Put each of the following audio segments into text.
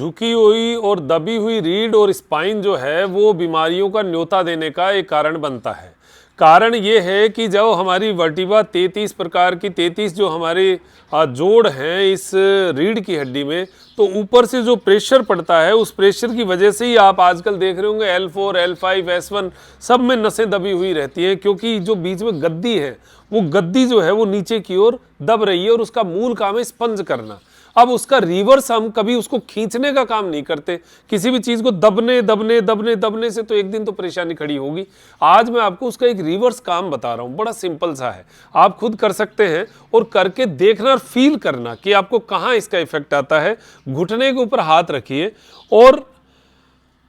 झुकी हुई और दबी हुई रीढ़ और स्पाइन जो है वो बीमारियों का न्योता देने का एक कारण बनता है। कारण ये है कि जब हमारी वर्टिब्रा 33 प्रकार की 33 जो हमारे जोड़ हैं इस रीढ़ की हड्डी में, तो ऊपर से जो प्रेशर पड़ता है उस प्रेशर की वजह से ही आप आजकल देख रहे होंगे L4, L5, S1 सब में नसें दबी हुई रहती हैं, क्योंकि जो बीच में गद्दी है वो गद्दी जो है वो नीचे की ओर दब रही है और उसका मूल काम है स्पंज करना। अब उसका रिवर्स हम कभी उसको खींचने का काम नहीं करते। किसी भी चीज को दबने दबने दबने दबने से तो एक दिन तो परेशानी खड़ी होगी। आज मैं आपको उसका एक रिवर्स काम बता रहा हूं, बड़ा सिंपल सा है, आप खुद कर सकते हैं और करके देखना और फील करना कि आपको कहां इसका इफेक्ट आता है। घुटने के ऊपर हाथ रखिए और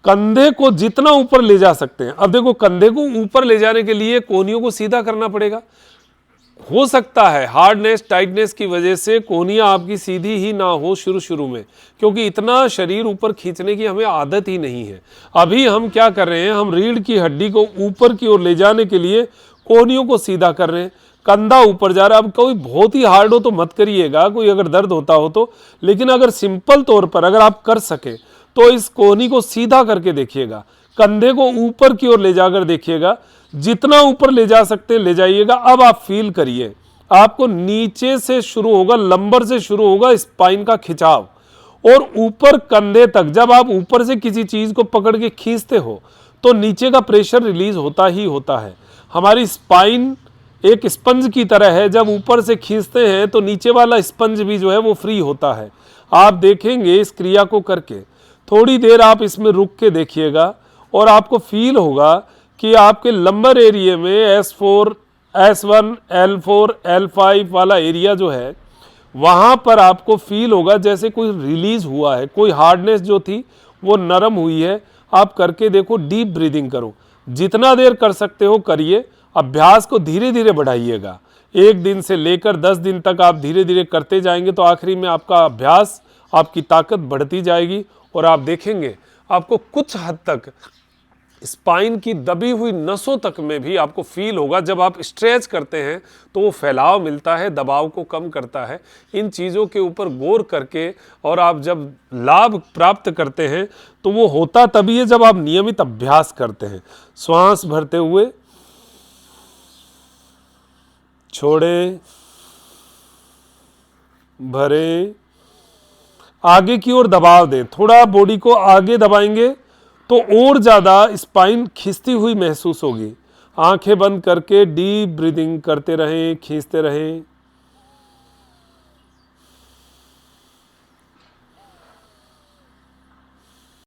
कंधे को जितना ऊपर ले जा सकते हैं। अब देखो, कंधे को ऊपर ले जाने के लिए कोहनियों को सीधा करना पड़ेगा। हो सकता है हार्डनेस टाइटनेस की वजह से कोहनियां आपकी सीधी ही ना हो शुरू में, क्योंकि इतना शरीर ऊपर खींचने की हमें आदत ही नहीं है। अभी हम क्या कर रहे हैं, हम रीढ़ की हड्डी को ऊपर की ओर ले जाने के लिए कोहनियों को सीधा कर रहे हैं, कंधा ऊपर जा रहा है। अब कोई बहुत ही हार्ड हो तो मत करिएगा, कोई अगर दर्द होता हो तो, लेकिन अगर सिंपल तौर पर अगर आप कर सके तो इस कोहनी को सीधा करके देखिएगा, कंधे को ऊपर की ओर ले जाकर देखिएगा, जितना ऊपर ले जा सकते ले जाइएगा। अब आप फील करिए, आपको नीचे से शुरू होगा, लंबर से शुरू होगा स्पाइन का खिंचाव और ऊपर कंधे तक। जब आप ऊपर से किसी चीज को पकड़ के खींचते हो तो नीचे का प्रेशर रिलीज होता ही होता है। हमारी स्पाइन एक स्पंज की तरह है, जब ऊपर से खींचते हैं तो नीचे वाला स्पंज भी जो है वो फ्री होता है। आप देखेंगे इस क्रिया को करके, थोड़ी देर आप इसमें रुक के देखिएगा और आपको फील होगा कि आपके लंबर एरिया में S4, S1, L4, L5 वाला एरिया जो है वहाँ पर आपको फील होगा जैसे कोई रिलीज हुआ है, कोई हार्डनेस जो थी वो नरम हुई है। आप करके देखो, डीप ब्रीदिंग करो, जितना देर कर सकते हो करिए। अभ्यास को धीरे धीरे बढ़ाइएगा, 1 दिन से लेकर 10 दिन तक आप धीरे धीरे करते जाएंगे तो आखिरी में आपका अभ्यास, आपकी ताकत बढ़ती जाएगी और आप देखेंगे आपको कुछ हद तक स्पाइन की दबी हुई नसों तक में भी आपको फील होगा। जब आप स्ट्रेच करते हैं तो वो फैलाव मिलता है, दबाव को कम करता है। इन चीज़ों के ऊपर गौर करके और आप जब लाभ प्राप्त करते हैं तो वो होता तभी है जब आप नियमित अभ्यास करते हैं। श्वास भरते हुए छोड़े, भरे, आगे की ओर दबाव दें। थोड़ा बॉडी को आगे दबाएंगे तो और ज़्यादा स्पाइन खिंचती हुई महसूस होगी। आंखें बंद करके डीप ब्रीदिंग करते रहें, खींचते रहें।